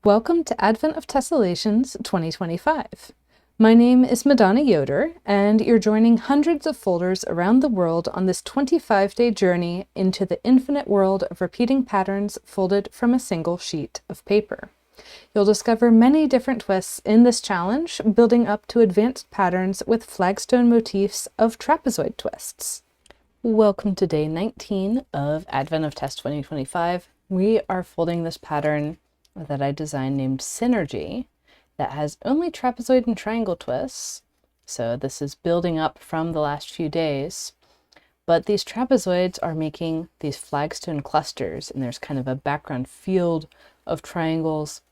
Welcome to Advent of Tessellations 2025. My name is Madonna Yoder, and you're joining hundreds of folders around the world on this 25-day journey into the infinite world of repeating patterns folded from a single sheet of paper. You'll discover many different twists in this challenge, building up to advanced patterns with flagstone motifs of trapezoid twists. Welcome to day 19 of Advent of Tess 2025. We are folding this pattern that I designed named Synergy that has only trapezoid and triangle twists. So this is building up from the last few days, but these trapezoids are making these flagstone clusters, and there's kind of a background field of triangles.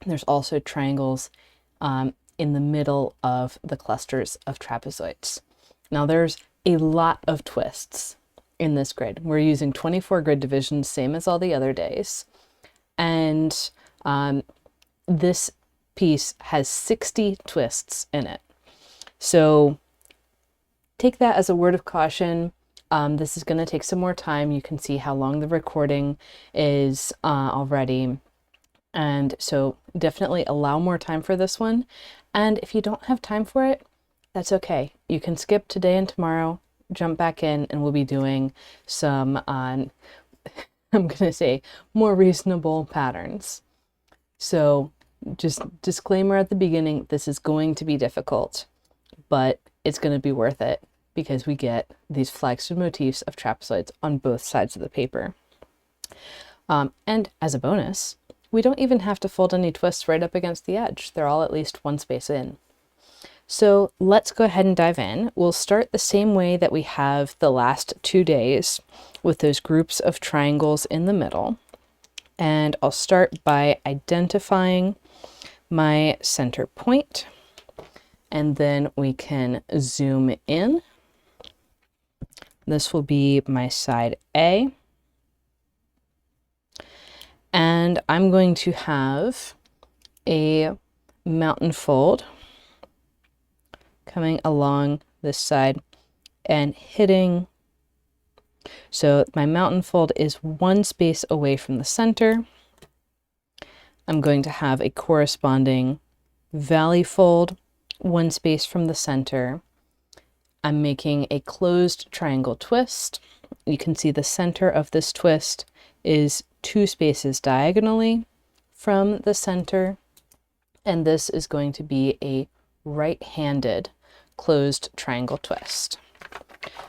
There's also triangles in the middle of the clusters of trapezoids. Now there's a lot of twists in this grid. We're using 24 grid divisions, same as all the other days. And this piece has 60 twists in it. So take that as a word of caution. This is going to take some more time. You can see how long the recording is already. And so definitely allow more time for this one. And if you don't have time for it, that's okay. You can skip today and tomorrow, jump back in, and we'll be doing some I'm going to say more reasonable patterns. So just disclaimer at the beginning, this is going to be difficult, but it's going to be worth it because we get these flagstone motifs of trapezoids on both sides of the paper. And as a bonus, we don't even have to fold any twists right up against the edge. They're all at least one space in. So let's go ahead and dive in. We'll start the same way that we have the last 2 days with those groups of triangles in the middle. And I'll start by identifying my center point, and then we can zoom in. This will be my side A. And I'm going to have a mountain fold coming along this side and hitting. So my mountain fold is one space away from the center. I'm going to have a corresponding valley fold one space from the center. I'm making a closed triangle twist. You can see the center of this twist is 2 spaces diagonally from the center, and this is going to be a right-handed closed triangle twist.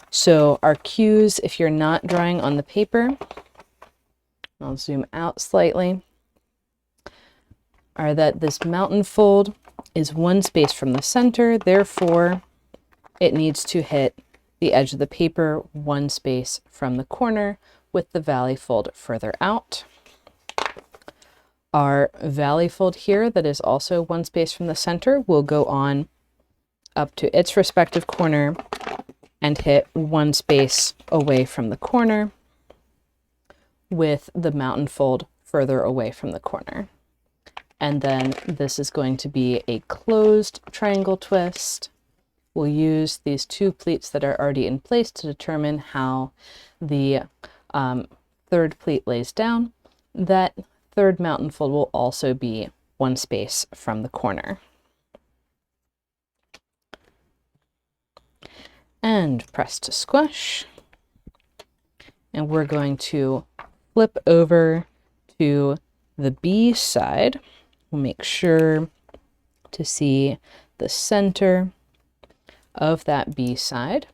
So our cues, if you're not drawing on the paper, I'll zoom out slightly, are that this mountain fold is one space from the center, therefore it needs to hit the edge of the paper one space from the corner, with the valley fold further out. Our valley fold here, that is also one space from the center, will go on up to its respective corner and hit one space away from the corner, with the mountain fold further away from the corner. And then this is going to be a closed triangle twist. We'll use these 2 pleats that are already in place to determine how the third pleat lays down. That third mountain fold will also be one space from the corner. And press to squash. And we're going to flip over to the B side. We'll make sure to see the center of that B side.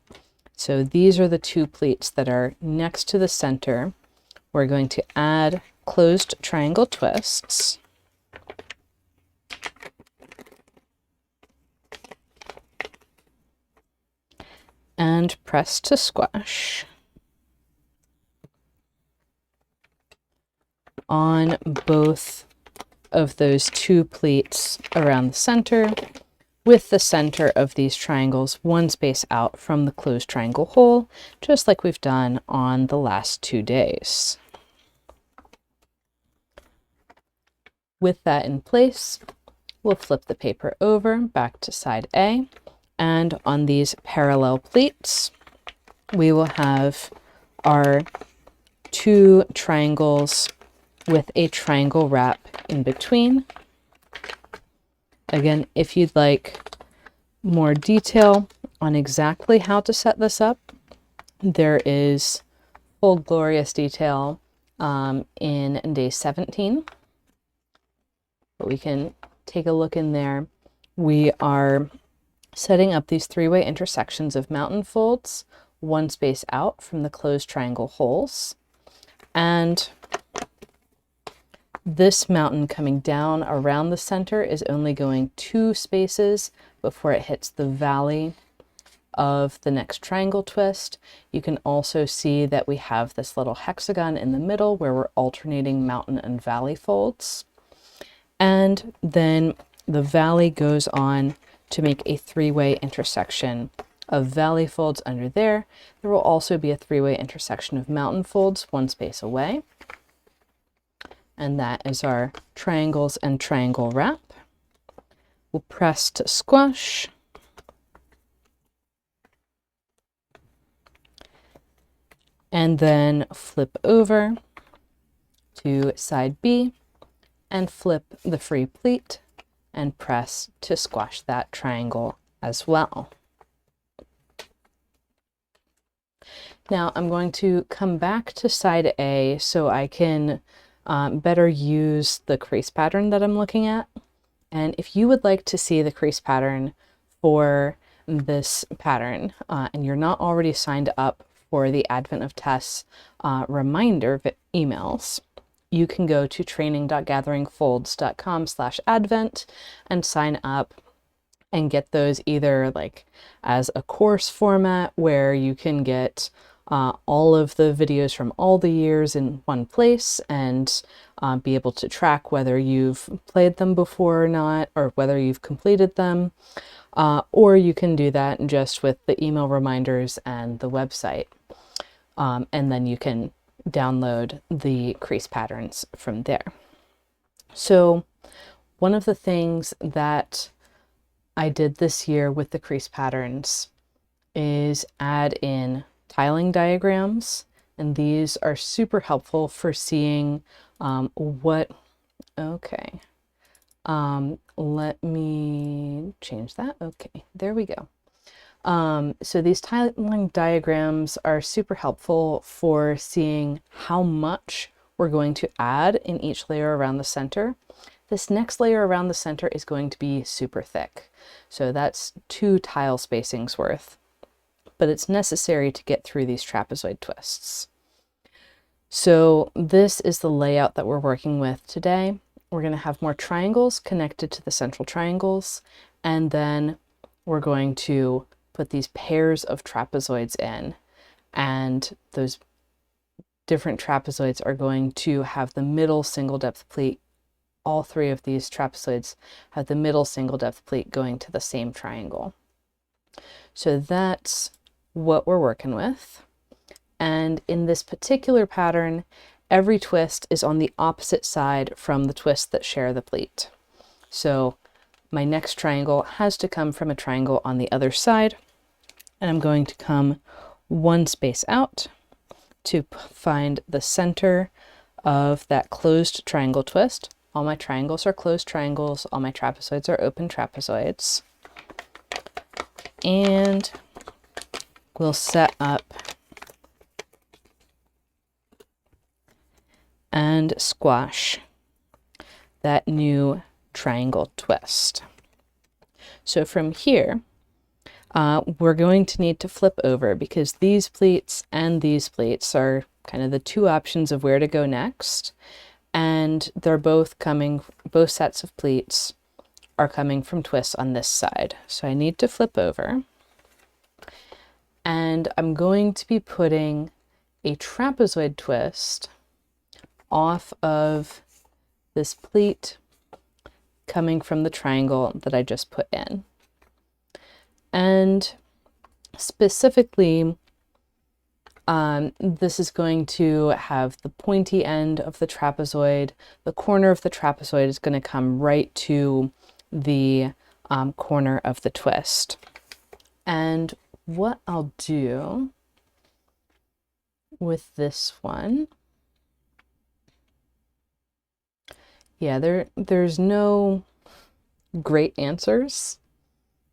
So these are the 2 pleats that are next to the center. We're going to add closed triangle twists. And press to squash on both of those 2 pleats around the center, with the center of these triangles one space out from the closed triangle hole, just like we've done on the last 2 days. With that in place, we'll flip the paper over back to side A, and on these parallel pleats, we will have our 2 triangles with a triangle wrap in between. Again, if you'd like more detail on exactly how to set this up, there is full glorious detail in day 17. But we can take a look in there. We are setting up these three-way intersections of mountain folds, one space out from the closed triangle holes. And this mountain coming down around the center is only going 2 spaces before it hits the valley of the next triangle twist. You can also see that we have this little hexagon in the middle where we're alternating mountain and valley folds. And then the valley goes on to make a 3-way intersection of valley folds under there. There will also be a 3-way intersection of mountain folds 1 space away. And that is our triangles and triangle wrap. We'll press to squash. And then flip over to side B and flip the free pleat and press to squash that triangle as well. Now I'm going to come back to side A so I can better use the crease pattern that I'm looking at. And if you would like to see the crease pattern for this pattern and you're not already signed up for the Advent of Tess reminder emails, you can go to training.gatheringfolds.com/advent and sign up and get those either like as a course format where you can get all of the videos from all the years in one place and be able to track whether you've played them before or not, or whether you've completed them, or you can do that just with the email reminders and the website. And then you can download the crease patterns from there. So one of the things that I did this year with the crease patterns is add in tiling diagrams, and these are super helpful for seeing let me change that. Okay, there we go. So these tiling diagrams are super helpful for seeing how much we're going to add in each layer around the center. This next layer around the center is going to be super thick. So that's 2 tile spacings worth, but it's necessary to get through these trapezoid twists. So this is the layout that we're working with today. We're going to have more triangles connected to the central triangles, and then we're going to put these pairs of trapezoids in, and those different trapezoids are going to have the middle single depth pleat. All 3 of these trapezoids have the middle single depth pleat going to the same triangle. So that's what we're working with. And in this particular pattern, every twist is on the opposite side from the twists that share the pleat. So my next triangle has to come from a triangle on the other side, and I'm going to come 1 space out to find the center of that closed triangle twist. All my triangles are closed triangles, all my trapezoids are open trapezoids. And we'll set up and squash that new triangle twist. So from here, we're going to need to flip over because these pleats and these pleats are kind of the 2 options of where to go next. And they're both sets of pleats are coming from twists on this side. So I need to flip over. And I'm going to be putting a trapezoid twist off of this pleat coming from the triangle that I just put in. And specifically, this is going to have the pointy end of the trapezoid. The corner of the trapezoid is going to come right to the corner of the twist. And what I'll do with this one Yeah, there's no great answers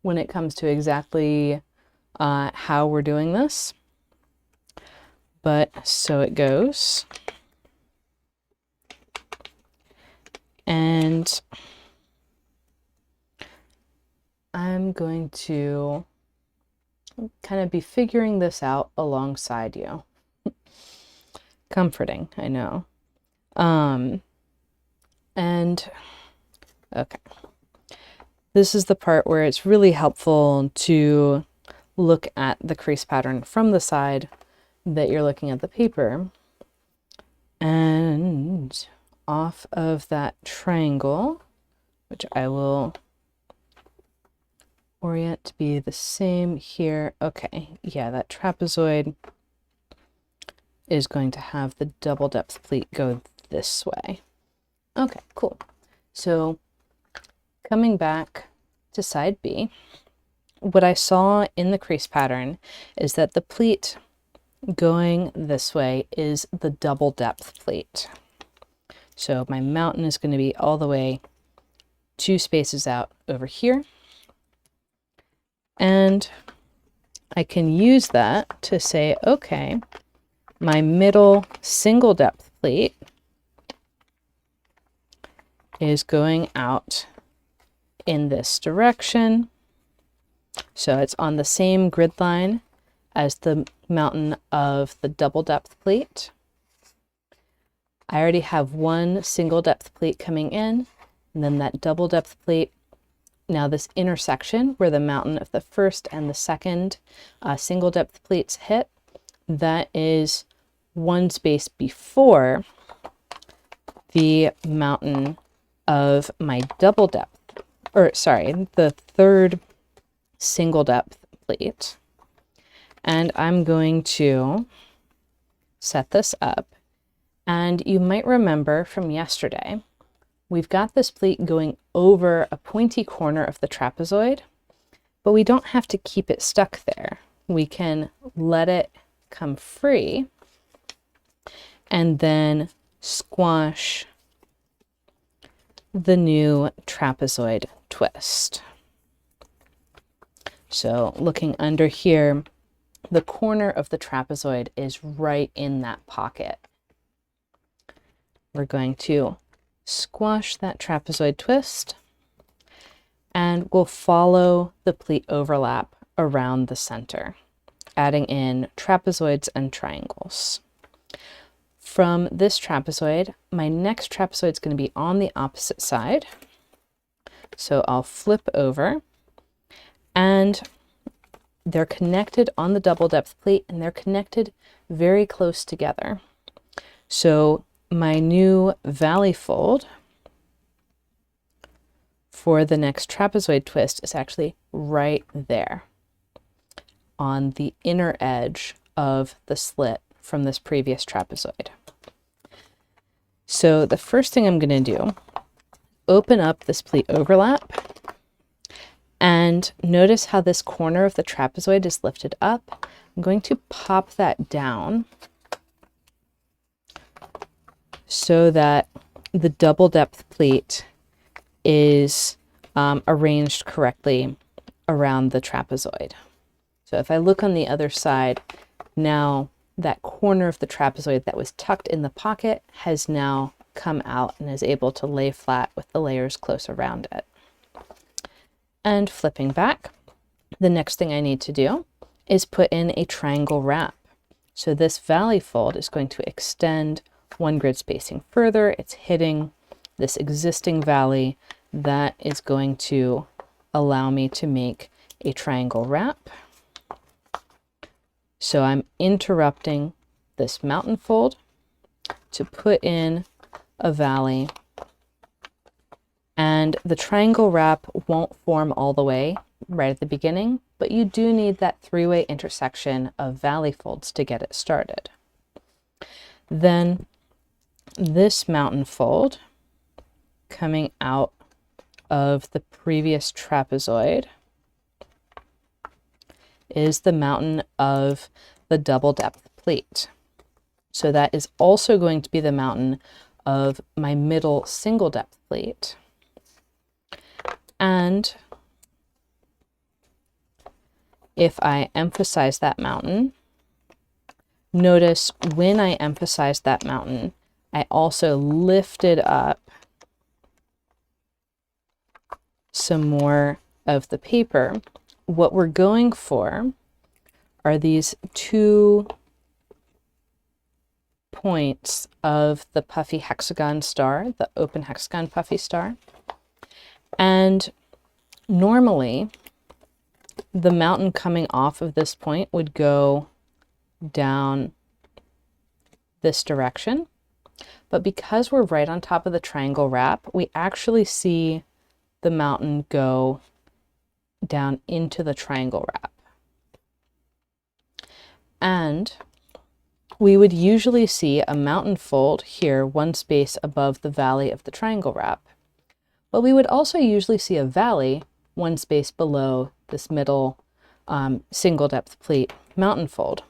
when it comes to exactly how we're doing this, but so it goes. And I'm going to kind of be figuring this out alongside you. Comforting, I know. And okay, this is the part where it's really helpful to look at the crease pattern from the side that you're looking at the paper. And off of that triangle, which I will orient to be the same here. Okay, yeah, that trapezoid is going to have the double depth pleat go this way. Okay, cool. So coming back to side B, what I saw in the crease pattern is that the pleat going this way is the double depth pleat. So my mountain is going to be all the way 2 spaces out over here. And I can use that to say, okay, my middle single depth pleat is going out in this direction. So it's on the same grid line as the mountain of the double depth pleat. I already have 1 single depth pleat coming in, and then that double depth pleat. Now this intersection where the mountain of the first and the second single depth pleats hit, that is 1 space before the mountain of my double depth, or sorry, the third single depth pleat. And I'm going to set this up. And you might remember from yesterday, we've got this pleat going over a pointy corner of the trapezoid, but we don't have to keep it stuck there. We can let it come free and then squash the new trapezoid twist. So looking under here, the corner of the trapezoid is right in that pocket. We're going to squash that trapezoid twist, and we'll follow the pleat overlap around the center, adding in trapezoids and triangles. From this trapezoid, my next trapezoid is going to be on the opposite side. So I'll flip over, and they're connected on the double depth pleat, and they're connected very close together. So my new valley fold for the next trapezoid twist is actually right there on the inner edge of the slit from this previous trapezoid. So the first thing I'm going to do, open up this pleat overlap, and notice how this corner of the trapezoid is lifted up. I'm going to pop that down so that the double depth pleat is arranged correctly around the trapezoid. So if I look on the other side, now that corner of the trapezoid that was tucked in the pocket has now come out and is able to lay flat with the layers close around it. And flipping back, the next thing I need to do is put in a triangle wrap. So this valley fold is going to extend 1 grid spacing further. It's hitting this existing valley that is going to allow me to make a triangle wrap. So I'm interrupting this mountain fold to put in a valley, and the triangle wrap won't form all the way right at the beginning, but you do need that 3-way intersection of valley folds to get it started. Then this mountain fold coming out of the previous trapezoid is the mountain of the double depth pleat. So that is also going to be the mountain of my middle single depth plate. And if I emphasize that mountain, notice when I emphasize that mountain, I also lifted up some more of the paper. What we're going for are these 2 points of the puffy hexagon star, the open hexagon puffy star. And normally the mountain coming off of this point would go down this direction. But because we're right on top of the triangle wrap, we actually see the mountain go down into the triangle wrap. And we would usually see a mountain fold here, 1 space above the valley of the triangle wrap. But we would also usually see a valley 1 space below this middle single depth plate mountain fold.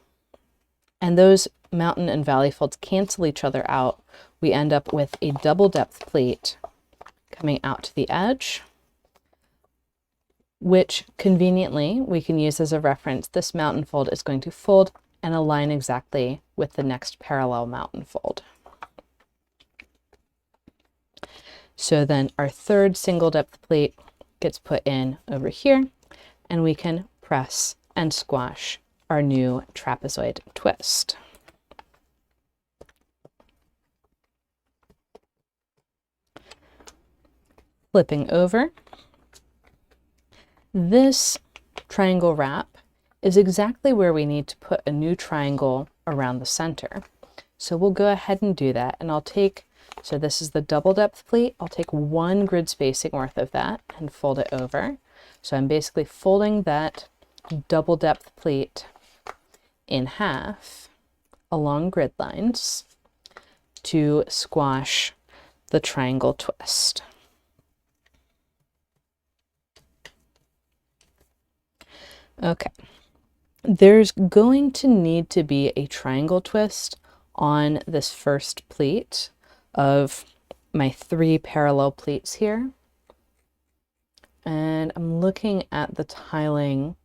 And those mountain and valley folds cancel each other out. We end up with a double depth plate coming out to the edge, which conveniently we can use as a reference. This mountain fold is going to fold and align exactly with the next parallel mountain fold. So then our third single depth plate gets put in over here, and we can press and squash our new trapezoid twist. Flipping over, this triangle wrap is exactly where we need to put a new triangle around the center. So we'll go ahead and do that, and I'll take, so this is the double depth plate, I'll take 1 grid spacing worth of that and fold it over. So I'm basically folding that double depth plate in half along grid lines to squash the triangle twist. Okay, there's going to need to be a triangle twist on this first plate of my 3 parallel plates here. And I'm looking at the tiling.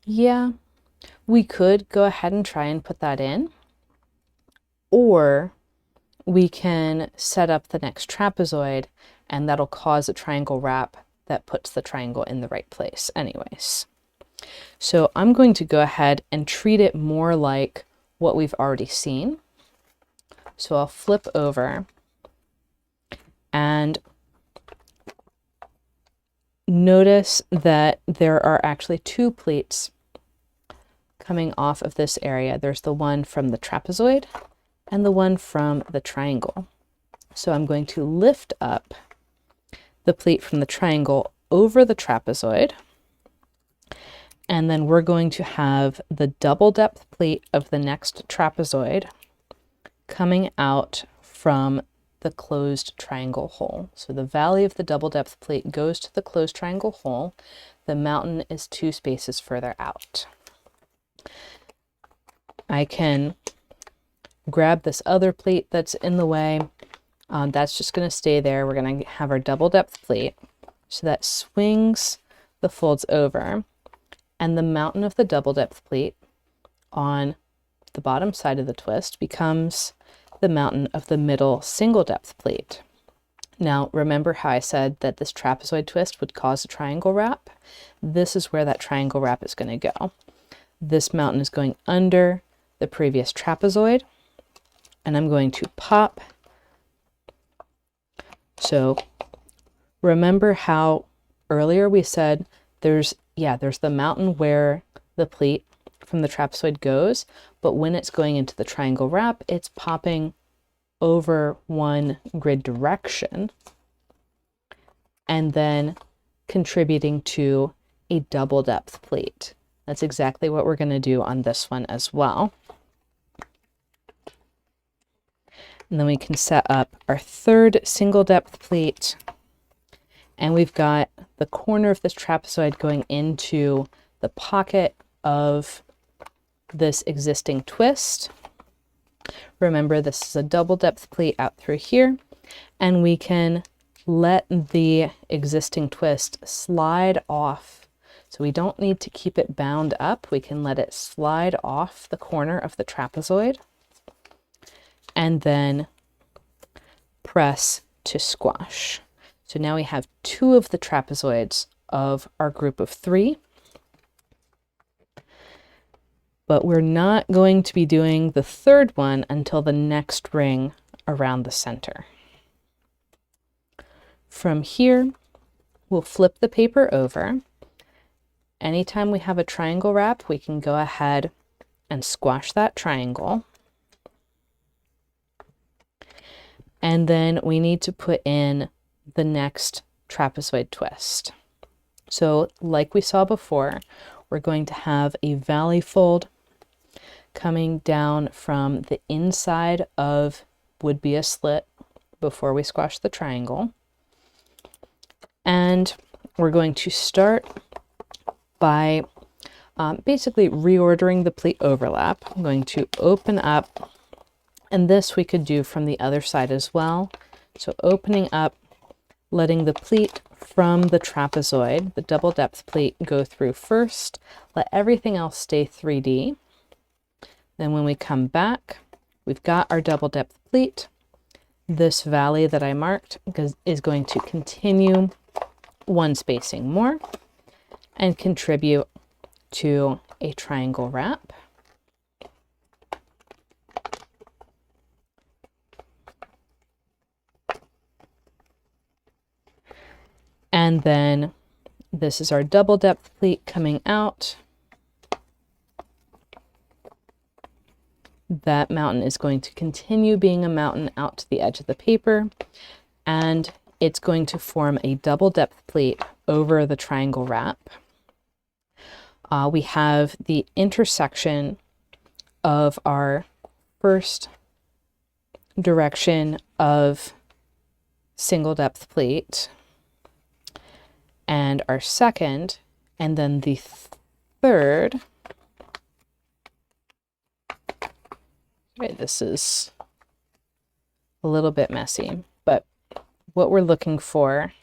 Yeah, we could go ahead and try and put that in, or we can set up the next trapezoid and that'll cause a triangle wrap that puts the triangle in the right place anyways. So I'm going to go ahead and treat it more like what we've already seen. So I'll flip over and notice that there are actually 2 plates coming off of this area. There's the one from the trapezoid and the one from the triangle. So I'm going to lift up the plate from the triangle over the trapezoid, and then we're going to have the double depth plate of the next trapezoid coming out from the closed triangle hole. So the valley of the double depth plate goes to the closed triangle hole. The mountain is 2 spaces further out. I can grab this other plate that's in the way. That's just going to stay there. We're going to have our double depth plate. So that swings the folds over, and the mountain of the double depth plate on the bottom side of the twist becomes the mountain of the middle single depth plate. Now, remember how I said that this trapezoid twist would cause a triangle wrap? This is where that triangle wrap is going to go. This mountain is going under the previous trapezoid, and I'm going to pop. So remember how earlier we said there's the mountain where the plate from the trapezoid goes, but when it's going into the triangle wrap, it's popping over 1 grid direction and then contributing to a double depth plate. That's exactly what we're going to do on this one as well. And then we can set up our third single depth plate, and we've got the corner of this trapezoid going into the pocket of this existing twist. Remember, this is a double depth pleat out through here, and we can let the existing twist slide off. So we don't need to keep it bound up. We can let it slide off the corner of the trapezoid and then press to squash. So now we have 2 of the trapezoids of our group of 3. But we're not going to be doing the 3rd one until the next ring around the center. From here, we'll flip the paper over. Anytime we have a triangle wrap, we can go ahead and squash that triangle. And then we need to put in the next trapezoid twist. So like we saw before, we're going to have a valley fold coming down from the inside of would be a slit before we squash the triangle. And we're going to start by basically reordering the pleat overlap. I'm going to open up, and this we could do from the other side as well. So opening up, letting the pleat from the trapezoid, the double depth pleat, go through first, let everything else stay 3D. Then when we come back, we've got our double depth pleat. This valley that I marked is going to continue 1 spacing more and contribute to a triangle wrap. And then this is our double depth pleat coming out. That mountain is going to continue being a mountain out to the edge of the paper, and it's going to form a double depth pleat over the triangle wrap. We have the intersection of our first direction of single depth pleat and our second, and then the third. Right, this is a little bit messy, but what we're looking for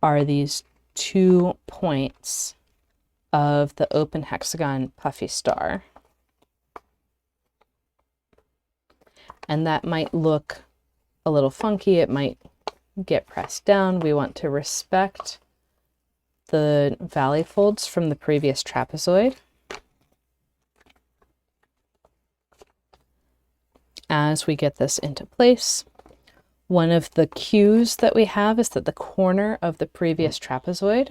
are these 2 points of the open hexagon puffy star. And that might look a little funky. It might get pressed down. We want to respect the valley folds from the previous trapezoid. As we get this into place, one of the cues that we have is that the corner of the previous trapezoid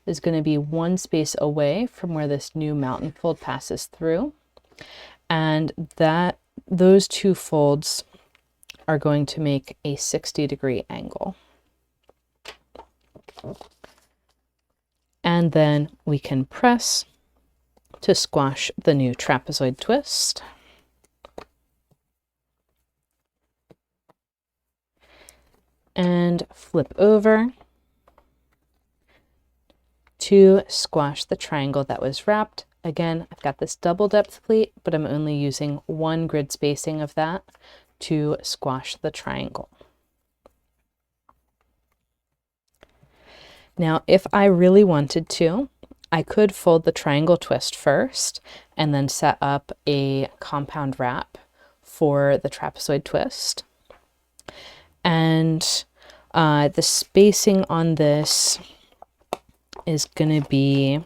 is going to be 1 space away from where this new mountain fold passes through. And those 2 folds are going to make a 60-degree angle. And then we can press to squash the new trapezoid twist. And flip over to squash the triangle that was wrapped. Again, I've got this double depth pleat, but I'm only using 1 grid spacing of that to squash the triangle. Now, if I really wanted to, I could fold the triangle twist first and then set up a compound wrap for the trapezoid twist. And the spacing on this is going to be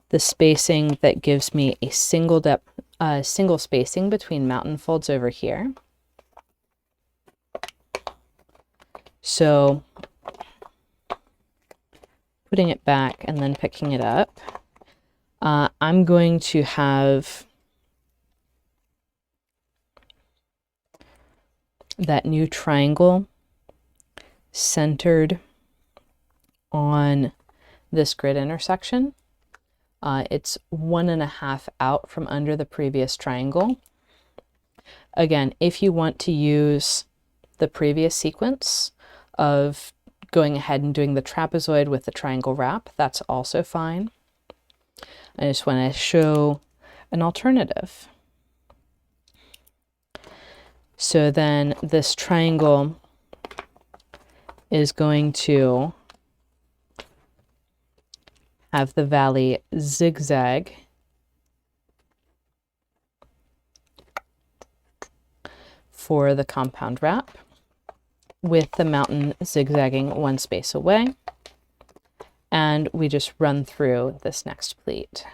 the spacing that gives me a single spacing between mountain folds over here. So putting it back and then picking it up, I'm going to have that new triangle centered on this grid intersection. It's 1.5 out from under the previous triangle. Again, if you want to use the previous sequence of going ahead and doing the trapezoid with the triangle wrap, that's also fine. I just want to show an alternative. So then this triangle is going to have the valley zigzag for the compound wrap, with the mountain zigzagging one space away. And we just run through this next pleat.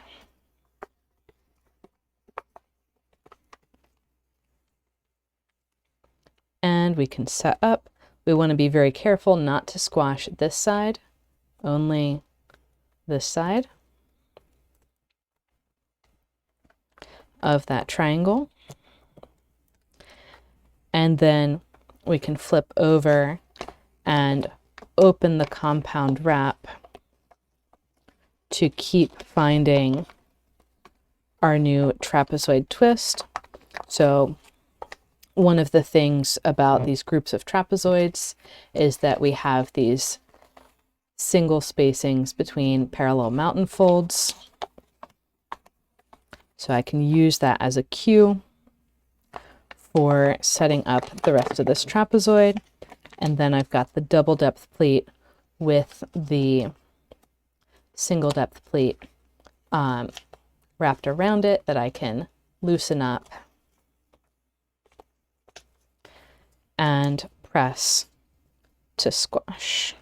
And we can set up. We want to be very careful not to squash this side, only this side of that triangle. And then we can flip over and open the compound wrap to keep finding our new trapezoid twist. So one of the things about these groups of trapezoids is that we have these single spacings between parallel mountain folds. So I can use that as a cue for setting up the rest of this trapezoid. And then I've got the double depth pleat with the single depth pleat wrapped around it that I can loosen up and press to squash.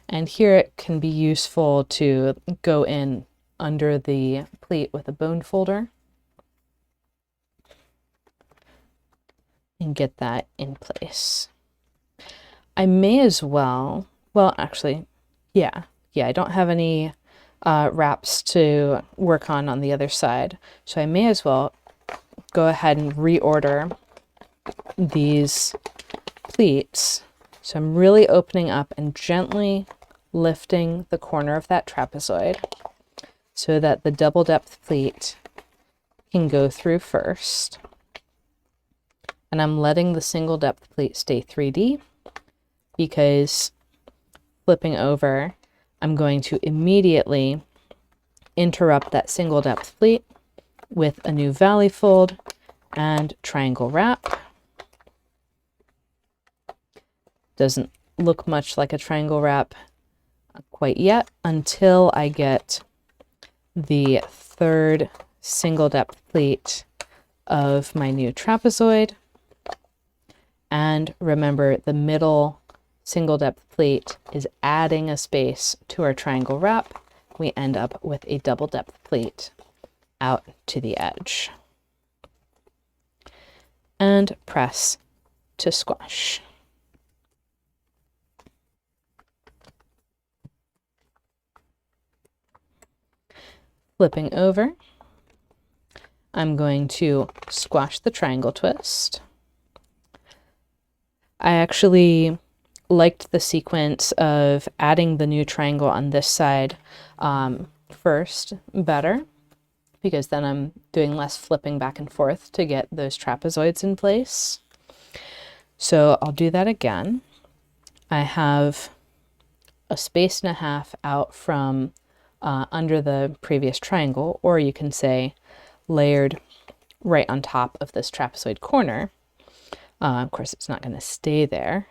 And here it can be useful to go in under the pleat with a bone folder and get that in place. I may as well, well, actually, yeah, I don't have any wraps to work on the other side. So I may as well go ahead and reorder these pleats. So I'm really opening up and gently lifting the corner of that trapezoid so that the double depth pleat can go through first. And I'm letting the single depth pleat stay 3D because flipping over, I'm going to immediately interrupt that single depth pleat with a new valley fold and triangle wrap. Doesn't look much like a triangle wrap quite yet until I get the third single depth pleat of my new trapezoid. And remember, the middle single depth pleat is adding a space to our triangle wrap. We end up with a double depth pleat out to the edge. And press to squash. Flipping over, I'm going to squash the triangle twist. I actually liked the sequence of adding the new triangle on this side first better, because then I'm doing less flipping back and forth to get those trapezoids in place. So I'll do that again. I have a space and a half out from under the previous triangle, or you can say layered right on top of this trapezoid corner. Of course, it's not going to stay there,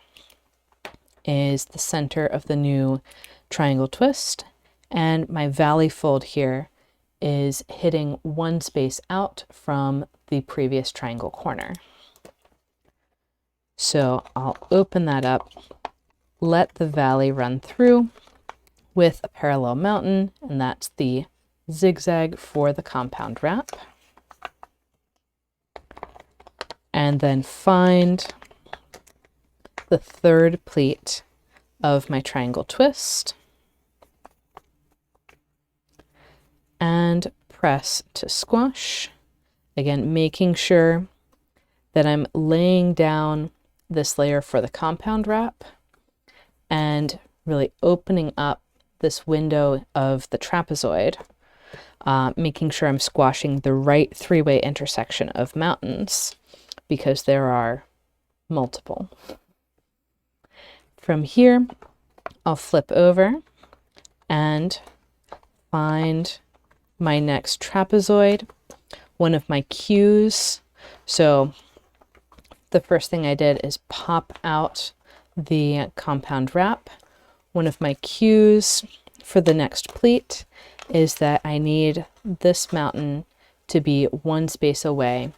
is the center of the new triangle twist. And my valley fold here is hitting one space out from the previous triangle corner. So I'll open that up, let the valley run through with a parallel mountain, and that's the zigzag for the compound wrap. And then find the third pleat of my triangle twist and press to squash. Again, making sure that I'm laying down this layer for the compound wrap and really opening up this window of the trapezoid, making sure I'm squashing the right three-way intersection of mountains, because there are multiple. From here, I'll flip over and find my next trapezoid one of my cues. So the first thing I did is pop out the compound wrap. One of my cues for the next pleat is that I need this mountain to be one space away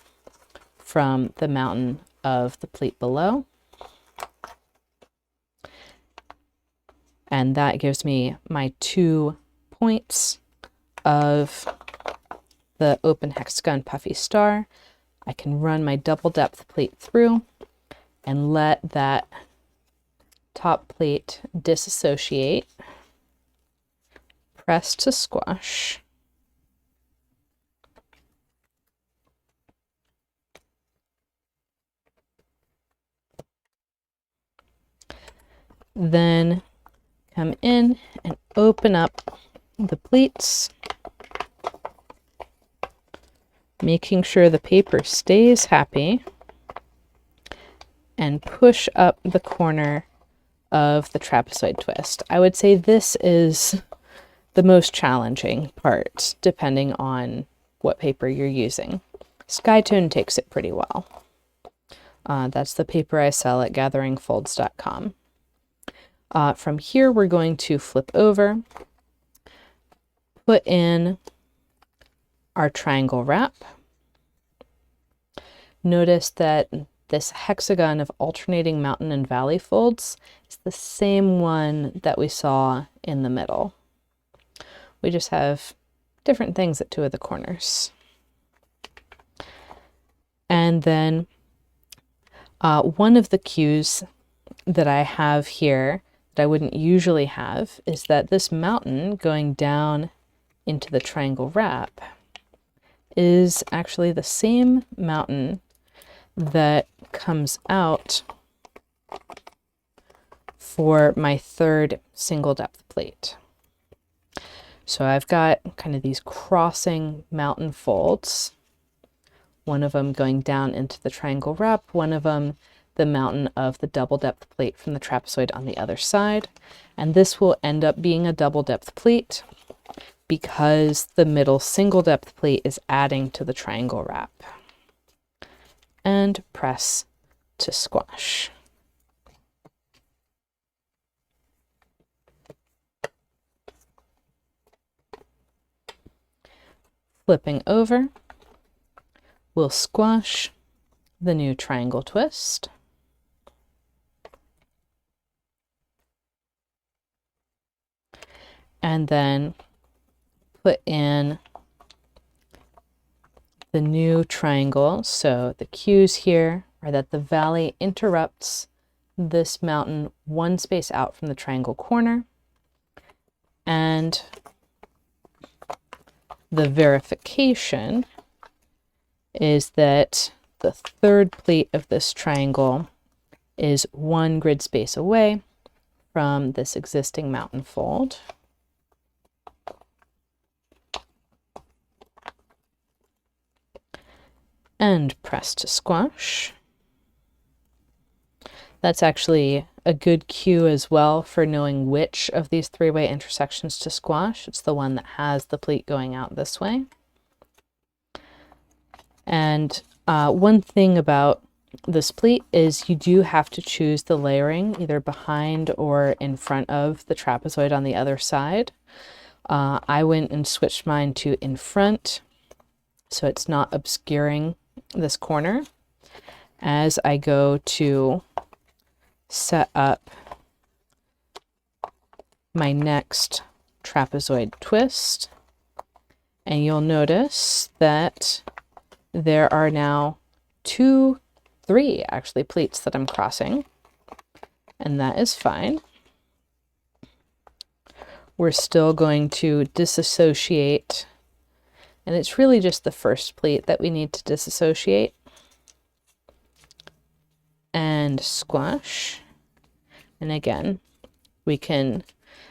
from the mountain of the pleat below. And that gives me my 2 points of the open hexagon puffy star. I can run my double depth pleat through and let that top plate disassociate. Press to squash. Then come in and open up the pleats, making sure the paper stays happy, and push up the corner of the trapezoid twist. I would say this is the most challenging part, depending on what paper you're using. Skytone takes it pretty well. That's the paper I sell at gatheringfolds.com. From here, we're going to flip over, put in our triangle wrap. Notice that this hexagon of alternating mountain and valley folds is the same one that we saw in the middle. We just have different things at 2 of the corners. And then one of the cues that I have here that I wouldn't usually have is that this mountain going down into the triangle wrap is actually the same mountain that comes out for my 3rd single depth plate. So I've got kind of these crossing mountain folds, one of them going down into the triangle wrap, one of them the mountain of the double depth plate from the trapezoid on the other side. And this will end up being a double depth plate because the middle single depth plate is adding to the triangle wrap. And press to squash. Flipping over, we'll squash the new triangle twist. And then put in the new triangle. So the cues here are that the valley interrupts this mountain one space out from the triangle corner, and the verification is that the 3rd plate of this triangle is 1 grid space away from this existing mountain fold. And press to squash. That's actually a good cue as well for knowing which of these 3-way intersections to squash. It's the one that has the pleat going out this way. And one thing about this pleat is you do have to choose the layering either behind or in front of the trapezoid on the other side. I went and switched mine to in front, so it's not obscuring this corner as I go to set up my next trapezoid twist. And you'll notice that there are now 3 actually pleats that I'm crossing, and that is fine. We're still going to disassociate, and it's really just the first pleat that we need to disassociate, and squash. And again, we can,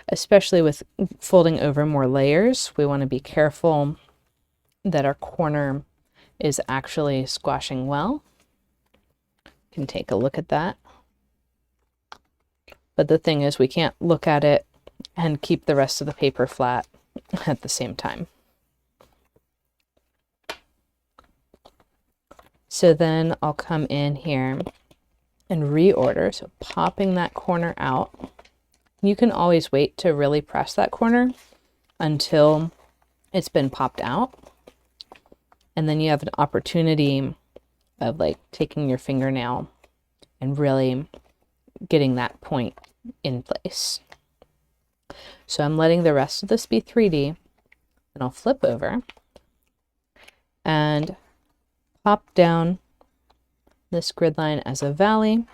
especially with folding over more layers, we want to be careful that our corner is actually squashing well. You can take a look at that. But the thing is, we can't look at it and keep the rest of the paper flat at the same time. So then I'll come in here and reorder. So popping that corner out. You can always wait to really press that corner until it's been popped out. And then you have an opportunity of like taking your fingernail and really getting that point in place. So I'm letting the rest of this be 3D, and I'll flip over and pop down this grid line as a valley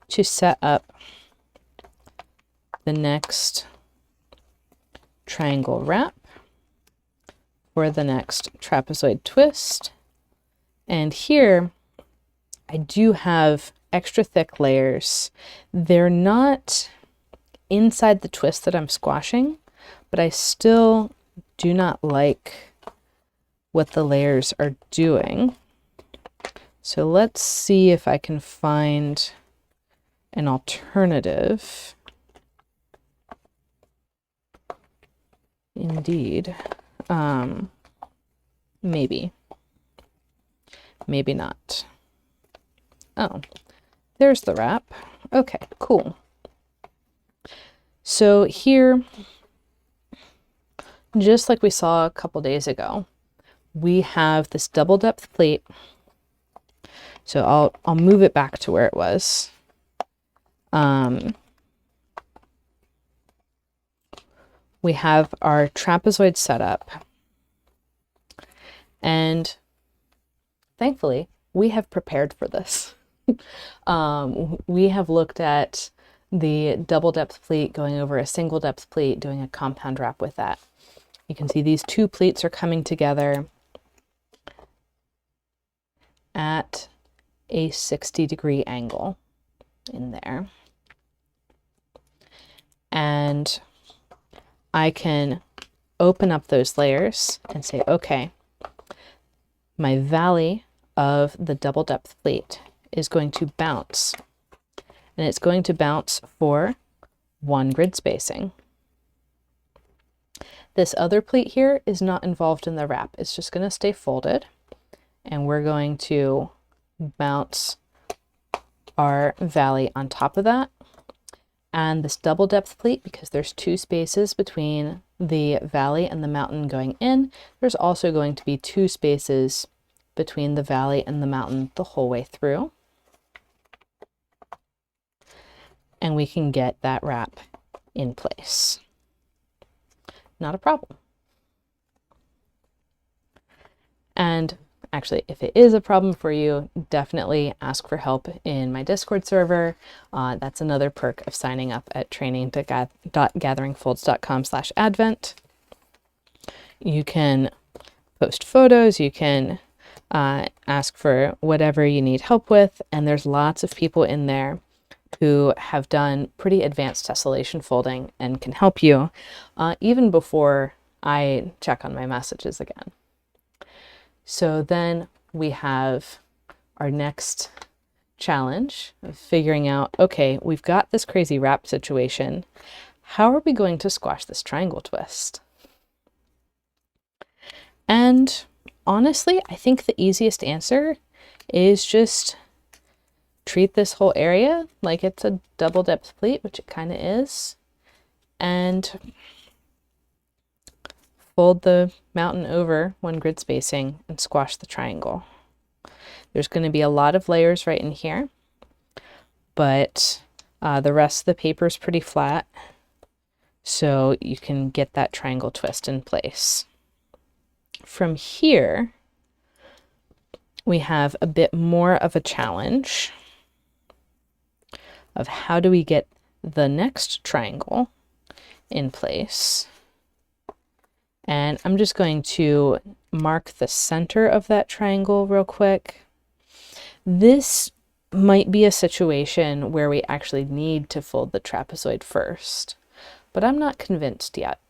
to set up the next triangle wrap for the next trapezoid twist. And here I do have extra thick layers. They're not inside the twist that I'm squashing, but I still do not like what the layers are doing. So let's see if I can find an alternative. Indeed. Maybe. Maybe not. Oh, there's the wrap. Okay, cool. So here, just like we saw a couple days ago, we have this double depth plate. So I'll move it back to where it was. We have our trapezoid setup, and thankfully we have prepared for this. We have looked at the double depth pleat going over a single depth pleat, doing a compound wrap with that. You can see these two pleats are coming together at a 60-degree angle in there. And I can open up those layers and say, okay, my valley of the double depth plate is going to bounce, and it's going to bounce for 1 grid spacing. This other pleat here is not involved in the wrap. It's just going to stay folded, and we're going to bounce our valley on top of that. And this double depth pleat, because there's 2 spaces between the valley and the mountain going in, there's also going to be 2 spaces between the valley and the mountain the whole way through. And we can get that wrap in place. Not a problem. And actually, if it is a problem for you, definitely ask for help in my Discord server. That's another perk of signing up at training.gatheringfolds.com/advent. You can post photos, you can ask for whatever you need help with, and there's lots of people in there who have done pretty advanced tessellation folding and can help you even before I check on my messages again. So then we have our next challenge of figuring out, okay, we've got this crazy wrap situation. How are we going to squash this triangle twist? And honestly, I think the easiest answer is just treat this whole area like it's a double depth pleat, which it kind of is, and fold the mountain over 1 grid spacing and squash the triangle. There's going to be a lot of layers right in here, but the rest of the paper is pretty flat, so you can get that triangle twist in place. From here, we have a bit more of a challenge of how do we get the next triangle in place. And I'm just going to mark the center of that triangle real quick. This might be a situation where we actually need to fold the trapezoid first, but I'm not convinced yet.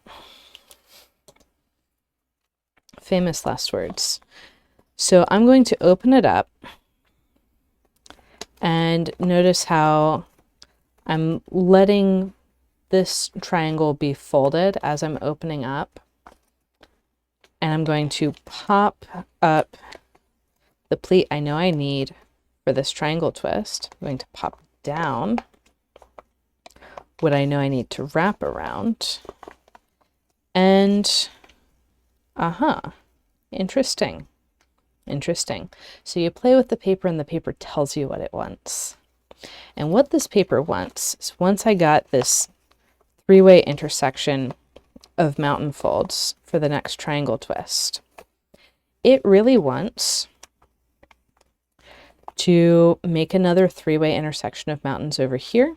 Famous last words. So I'm going to open it up and notice how I'm letting this triangle be folded as I'm opening up. And I'm going to pop up the pleat I know I need for this triangle twist. I'm going to pop down what I know I need to wrap around. And, interesting. Interesting. So you play with the paper and the paper tells you what it wants. And what this paper wants is, once I got this three-way intersection of mountain folds for the next triangle twist, it really wants to make another three-way intersection of mountains over here,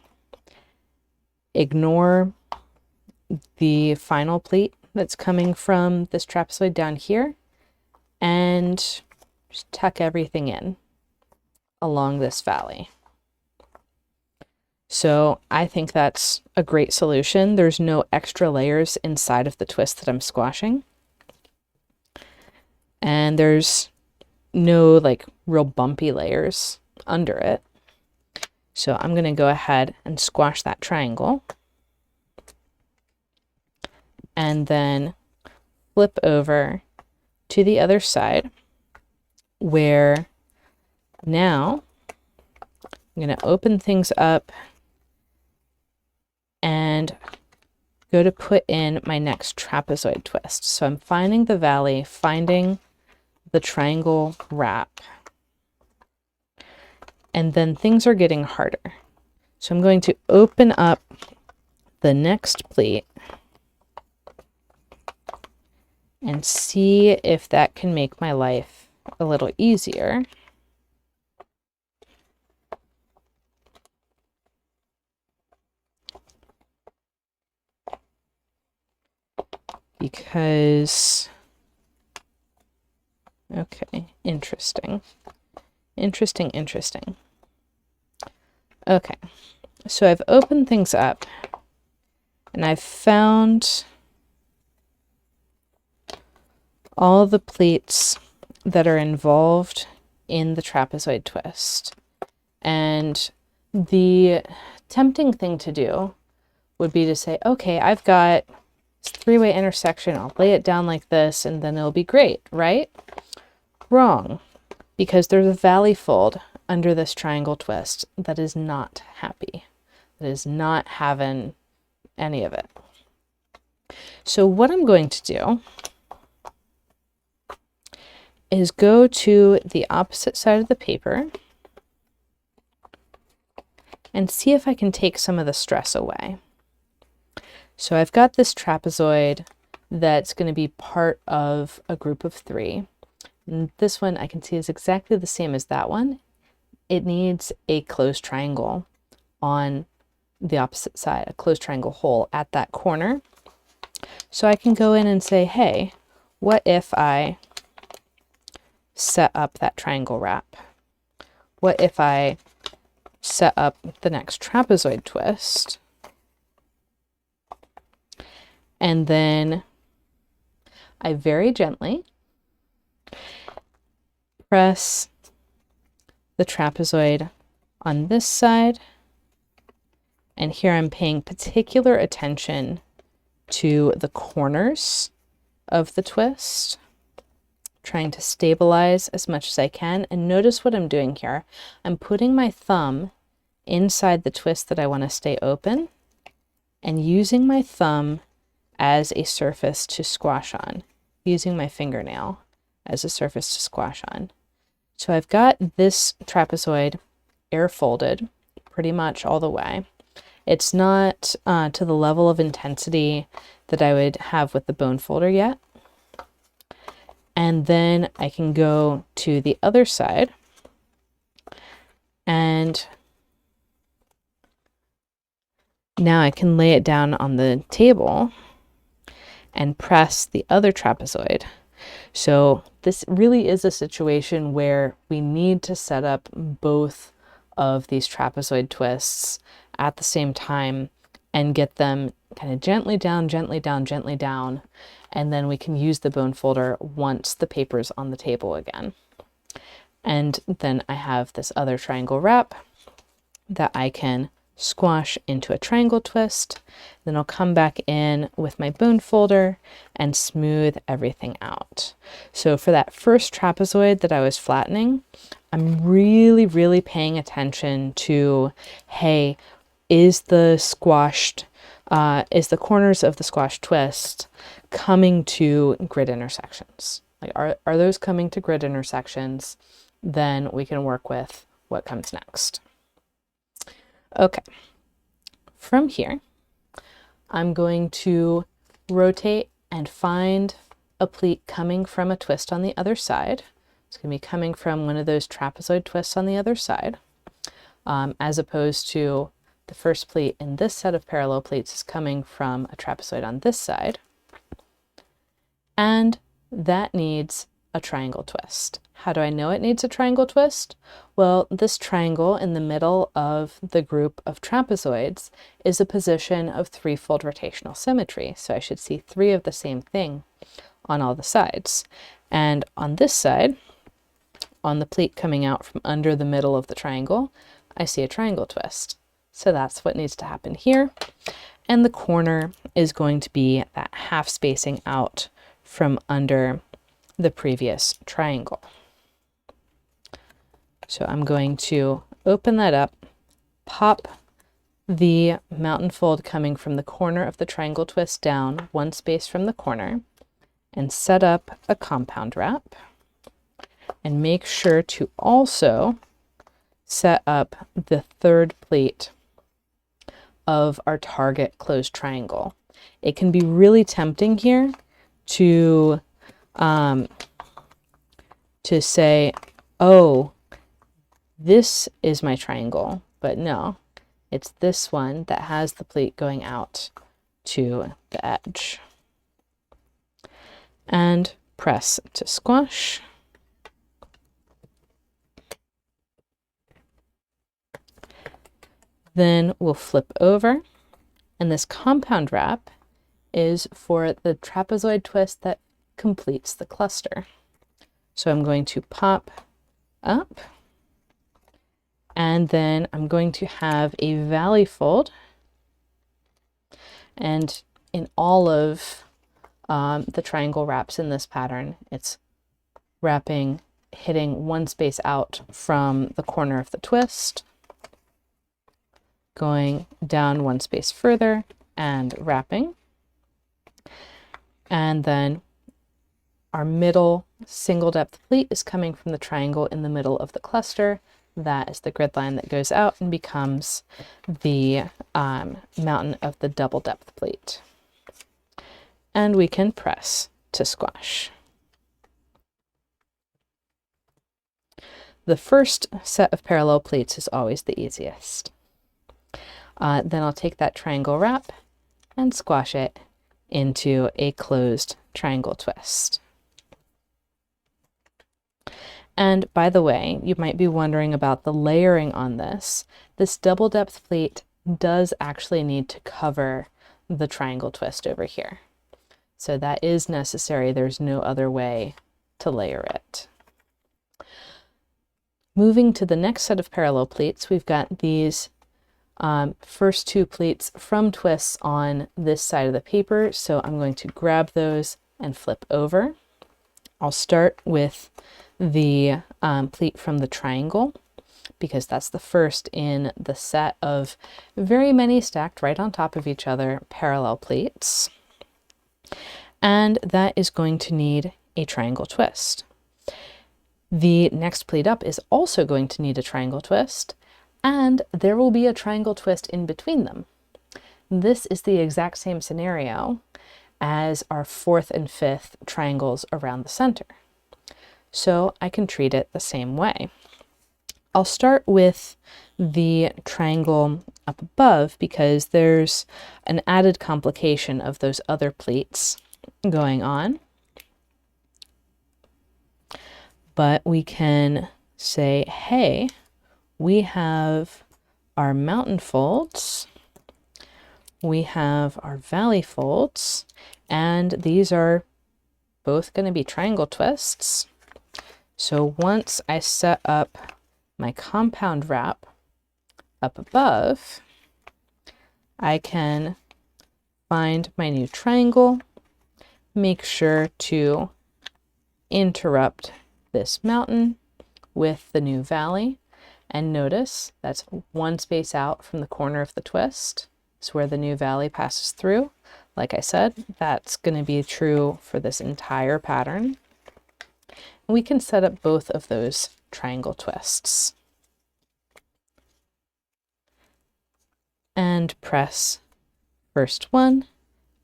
ignore the final pleat that's coming from this trapezoid down here, and just tuck everything in along this valley. So I think that's a great solution. There's no extra layers inside of the twist that I'm squashing. And there's no like real bumpy layers under it. So I'm going to go ahead and squash that triangle. And then flip over to the other side, where now I'm going to open things up and go to put in my next trapezoid twist. So I'm finding the valley, finding the triangle wrap, and then things are getting harder. So I'm going to open up the next pleat and see if that can make my life a little easier. Because, okay, interesting. Okay, so I've opened things up and I've found all the pleats that are involved in the trapezoid twist. And the tempting thing to do would be to say, okay, I've got this three-way intersection, I'll lay it down like this and then it'll be great, right? Wrong, because there's a valley fold under this triangle twist that is not happy, that is not having any of it. So what I'm going to do is go to the opposite side of the paper and see if I can take some of the stress away. So I've got this trapezoid that's going to be part of a group of three. And this one I can see is exactly the same as that one. It needs a closed triangle on the opposite side, a closed triangle hole at that corner. So I can go in and say, hey, what if I set up that triangle wrap? What if I set up the next trapezoid twist? And then I very gently press the trapezoid on this side. And here I'm paying particular attention to the corners of the twist, trying to stabilize as much as I can. And notice what I'm doing here. I'm putting my thumb inside the twist that I want to stay open and using my thumb as a surface to squash on, using my fingernail as a surface to squash on. So I've got this trapezoid air folded pretty much all the way. It's not to the level of intensity that I would have with the bone folder yet. And then I can go to the other side and now I can lay it down on the table and press the other trapezoid. So this really is a situation where we need to set up both of these trapezoid twists at the same time and get them kind of gently down, gently down, gently down. And then we can use the bone folder once the paper's on the table again. And then I have this other triangle wrap that I can squash into a triangle twist. Then I'll come back in with my bone folder and smooth everything out. So for that first trapezoid that I was flattening, I'm really paying attention to, hey, is the corners of the squash twist coming to grid intersections? Like, are those coming to grid intersections? Then we can work with what comes next. Okay, from here, I'm going to rotate and find a pleat coming from a twist on the other side. It's going to be coming from one of those trapezoid twists on the other side, as opposed to the first pleat in this set of parallel pleats is coming from a trapezoid on this side. And that needs a triangle twist. How do I know it needs a triangle twist? Well, this triangle in the middle of the group of trapezoids is a position of threefold rotational symmetry. So I should see three of the same thing on all the sides. And on this side, on the pleat coming out from under the middle of the triangle, I see a triangle twist. So that's what needs to happen here. And the corner is going to be that half spacing out from under the previous triangle. So I'm going to open that up, pop the mountain fold coming from the corner of the triangle twist down one space from the corner, and set up a compound wrap, and make sure to also set up the third pleat of our target closed triangle. It can be really tempting here to say, oh, this is my triangle, but no, it's this one that has the pleat going out to the edge. And press to squash. Then we'll flip over, and this compound wrap is for the trapezoid twist that completes the cluster. So I'm going to pop up, and then I'm going to have a valley fold, and in all of the triangle wraps in this pattern, it's wrapping, hitting one space out from the corner of the twist, going down one space further and wrapping. And then our middle single depth pleat is coming from the triangle in the middle of the cluster. That is the grid line that goes out and becomes the mountain of the double depth pleat. And we can press to squash. The first set of parallel pleats is always the easiest. Then I'll take that triangle wrap and squash it into a closed triangle twist. And by the way, you might be wondering about the layering on this. This double depth pleat does actually need to cover the triangle twist over here. So that is necessary. There's no other way to layer it. Moving to the next set of parallel pleats, we've got these first two pleats from twists on this side of the paper. So I'm going to grab those and flip over. I'll start with the pleat from the triangle, because that's the first in the set of very many stacked right on top of each other parallel pleats. And that is going to need a triangle twist. The next pleat up is also going to need a triangle twist, and there will be a triangle twist in between them. This is the exact same scenario as our fourth and fifth triangles around the center. So I can treat it the same way. I'll start with the triangle up above because there's an added complication of those other pleats going on. But we can say, hey, we have our mountain folds, we have our valley folds, and these are both going to be triangle twists. So once I set up my compound wrap up above, I can find my new triangle, make sure to interrupt this mountain with the new valley, and notice that's one space out from the corner of the twist. It's where the new valley passes through. Like I said, that's going to be true for this entire pattern. We can set up both of those triangle twists. And press first one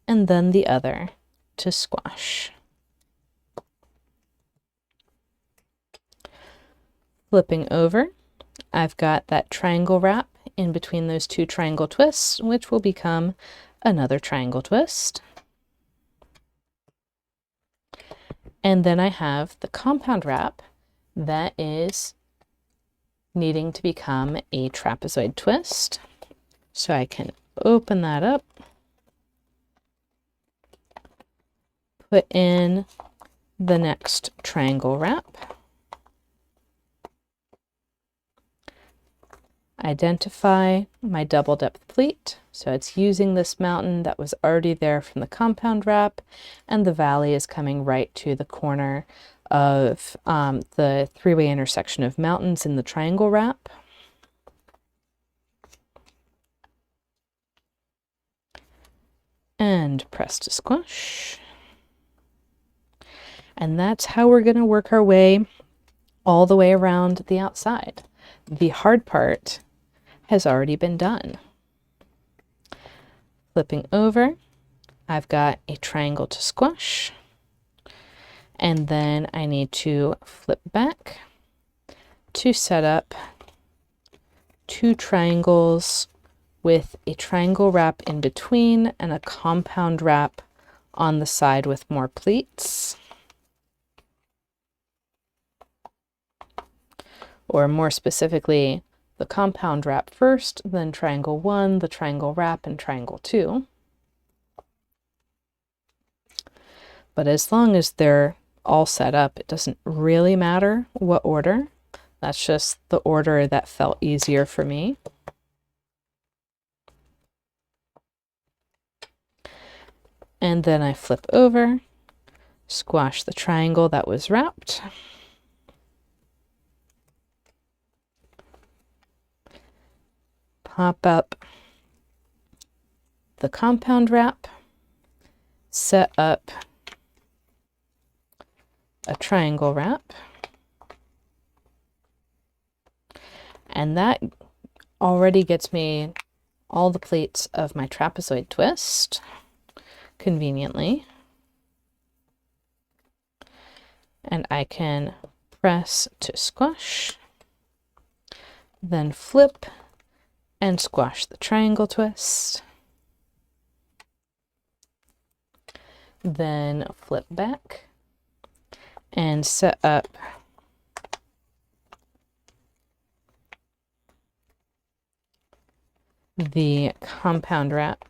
and then the other to squash. Flipping over, I've got that triangle wrap in between those two triangle twists, which will become another triangle twist. And then I have the compound wrap that is needing to become a trapezoid twist. So I can open that up, put in the next triangle wrap, identify my double depth pleat. So it's using this mountain that was already there from the compound wrap, and the valley is coming right to the corner of the three-way intersection of mountains in the triangle wrap. And press to squash. And that's how we're going to work our way all the way around the outside. The hard part has already been done. Flipping over, I've got a triangle to squash, and then I need to flip back to set up two triangles with a triangle wrap in between and a compound wrap on the side with more pleats. Or more specifically, the compound wrap first, then triangle 1, the triangle wrap, and triangle 2. But as long as they're all set up, it doesn't really matter what order. That's just the order that felt easier for me. And then I flip over, squash the triangle that was wrapped. Pop up the compound wrap, set up a triangle wrap, and that already gets me all the pleats of my trapezoid twist conveniently. And I can press to squash, then flip and squash the triangle twist, then flip back and set up the compound wrap,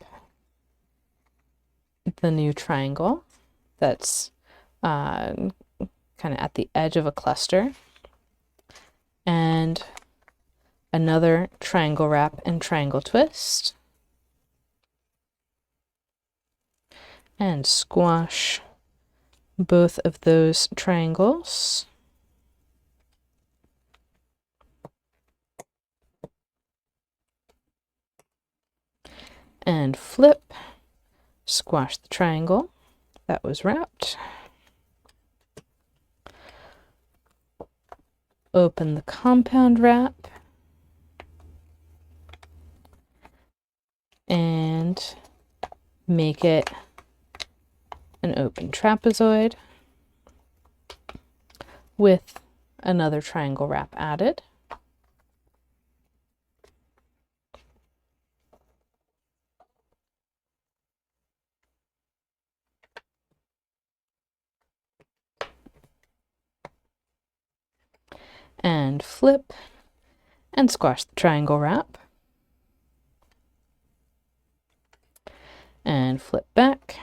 the new triangle that's kind of at the edge of a cluster, and another triangle wrap and triangle twist, and squash both of those triangles. And flip, squash the triangle that was wrapped. Open the compound wrap and make it an open trapezoid with another triangle wrap added. And flip and squash the triangle wrap. And flip back.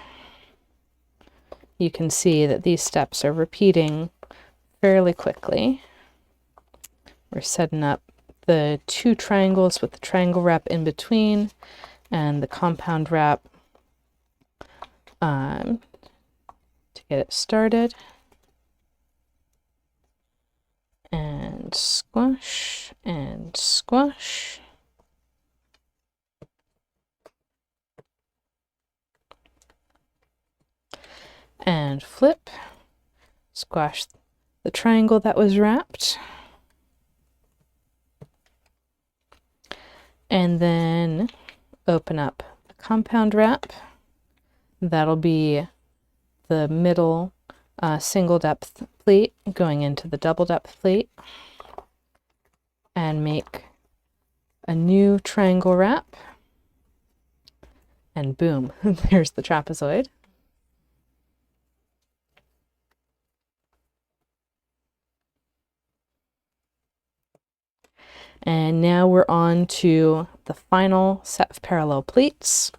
You can see that these steps are repeating fairly quickly. We're setting up the two triangles with the triangle wrap in between, and the compound wrap to get it started. And squash and squash. And flip, squash the triangle that was wrapped. And then open up a compound wrap. That'll be the middle single depth pleat going into the double depth pleat. And make a new triangle wrap. And boom, there's the trapezoid. And now we're on to the final set of parallel pleats.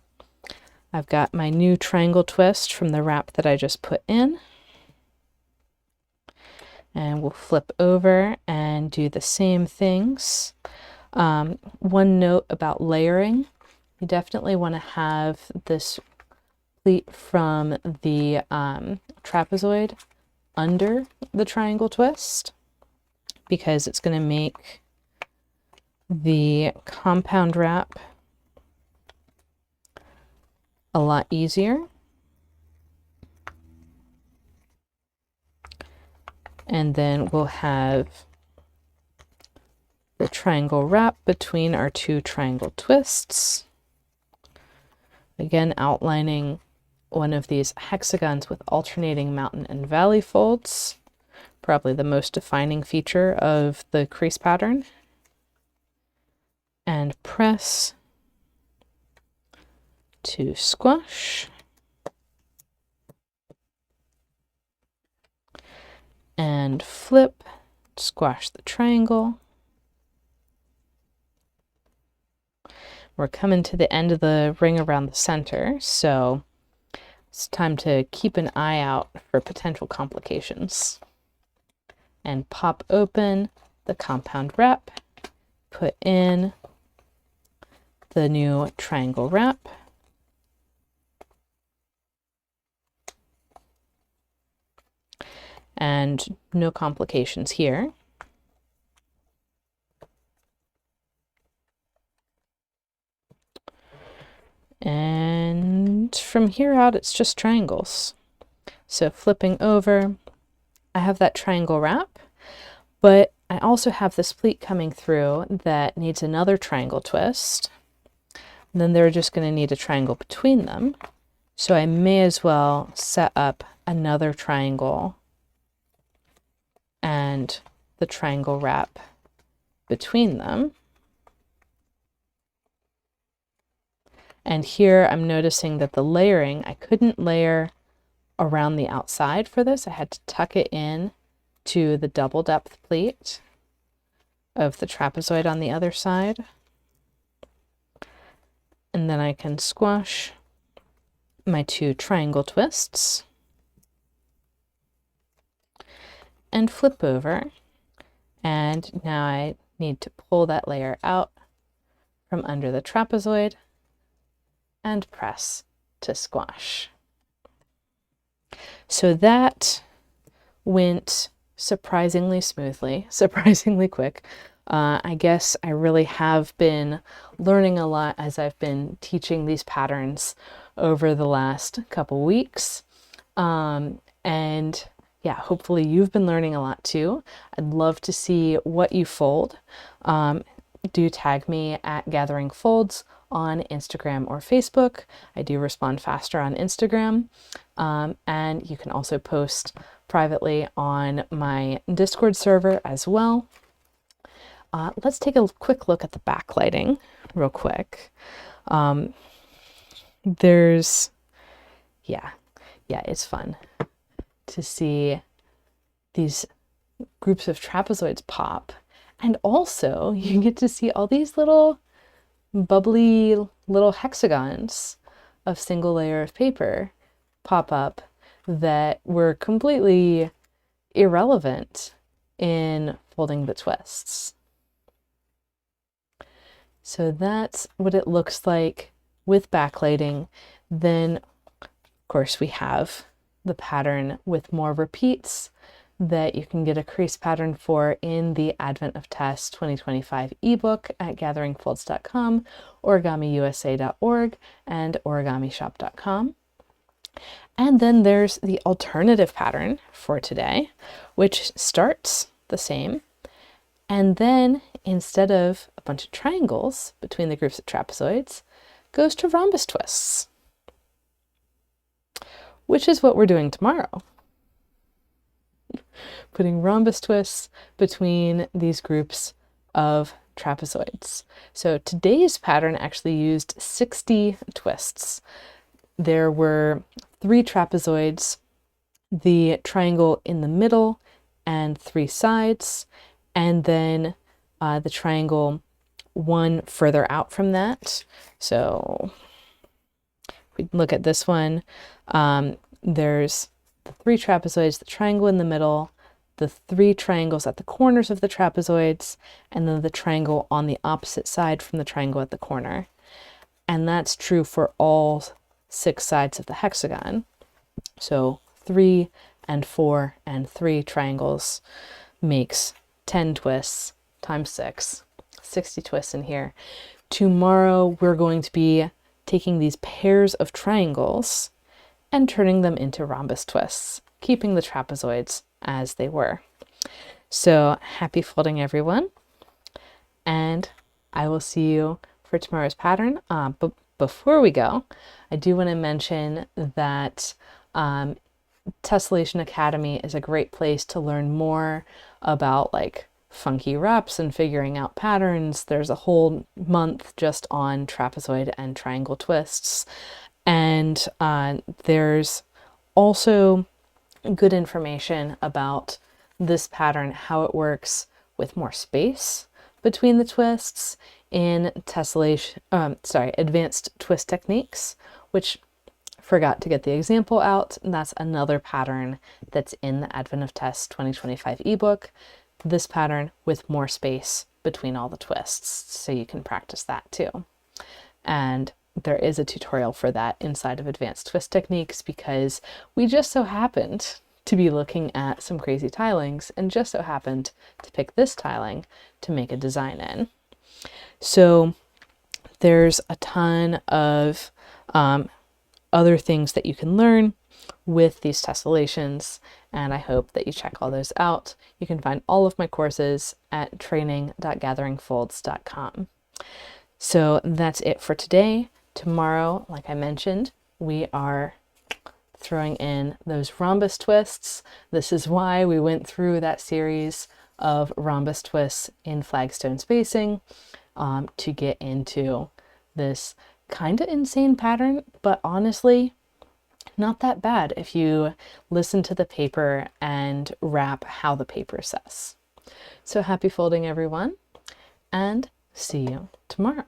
I've got my new triangle twist from the wrap that I just put in. And we'll flip over and do the same things. One note about layering, you definitely want to have this pleat from the trapezoid under the triangle twist, because it's going to make the compound wrap a lot easier. And then we'll have the triangle wrap between our two triangle twists. Again, outlining one of these hexagons with alternating mountain and valley folds, probably the most defining feature of the crease pattern. And press to squash. And flip, squash the triangle. We're coming to the end of the ring around the center, so it's time to keep an eye out for potential complications. And pop open the compound wrap, put in the new triangle wrap. And no complications here. And from here out, it's just triangles. So flipping over, I have that triangle wrap, but I also have this pleat coming through that needs another triangle twist. And then they're just going to need a triangle between them. So I may as well set up another triangle and the triangle wrap between them. And here I'm noticing that the layering, I couldn't layer around the outside for this. I had to tuck it in to the double depth pleat of the trapezoid on the other side. And then I can squash my two triangle twists and flip over. And now I need to pull that layer out from under the trapezoid and press to squash. So that went surprisingly smoothly, surprisingly quick. I guess I really have been learning a lot as I've been teaching these patterns over the last couple weeks. And yeah, hopefully you've been learning a lot too. I'd love to see what you fold. Do tag me at Gathering Folds on Instagram or Facebook. I do respond faster on Instagram. And you can also post privately on my Discord server as well. Let's take a quick look at the backlighting real quick. It's fun to see these groups of trapezoids pop. And also you get to see all these little bubbly little hexagons of single layer of paper pop up that were completely irrelevant in folding the twists. So that's what it looks like with backlighting. Then, of course, we have the pattern with more repeats that you can get a crease pattern for in the Advent of Tess 2025 ebook at gatheringfolds.com, origamiusa.org, and origamishop.com. And then there's the alternative pattern for today, which starts the same. And then instead of a bunch of triangles between the groups of trapezoids, goes to rhombus twists, which is what we're doing tomorrow. Putting rhombus twists between these groups of trapezoids. So today's pattern actually used 60 twists. There were 3 trapezoids, the triangle in the middle, and 3 sides, and then the triangle one further out from that. So if we look at this one, there's the 3 trapezoids, the triangle in the middle, the 3 triangles at the corners of the trapezoids, and then the triangle on the opposite side from the triangle at the corner. And that's true for all 6 sides of the hexagon. So 3 and 4 and 3 triangles makes 10 twists times 6, 60 twists in here. Tomorrow we're going to be taking these pairs of triangles and turning them into rhombus twists, keeping the trapezoids as they were. So happy folding, everyone, and I will see you for tomorrow's pattern. But before we go, I do want to mention that Tessellation Academy is a great place to learn more about like funky reps and figuring out patterns. There's a whole month just on trapezoid and triangle twists. And there's also good information about this pattern, how it works with more space between the twists in Tessellation, advanced twist techniques, which forgot to get the example out. And that's another pattern that's in the Advent of Tess 2025 ebook. This pattern with more space between all the twists, so you can practice that too. And there is a tutorial for that inside of Advanced Twist Techniques, because we just so happened to be looking at some crazy tilings and just so happened to pick this tiling to make a design in. So there's a ton of other things that you can learn with these tessellations, and I hope that you check all those out. You can find all of my courses at training.gatheringfolds.com. So that's it for today. Tomorrow, like I mentioned, we are throwing in those rhombus twists. This is why we went through that series of rhombus twists in flagstone spacing, to get into this kind of insane pattern, but honestly, not that bad if you listen to the paper and wrap how the paper says. So happy folding, everyone, and see you tomorrow.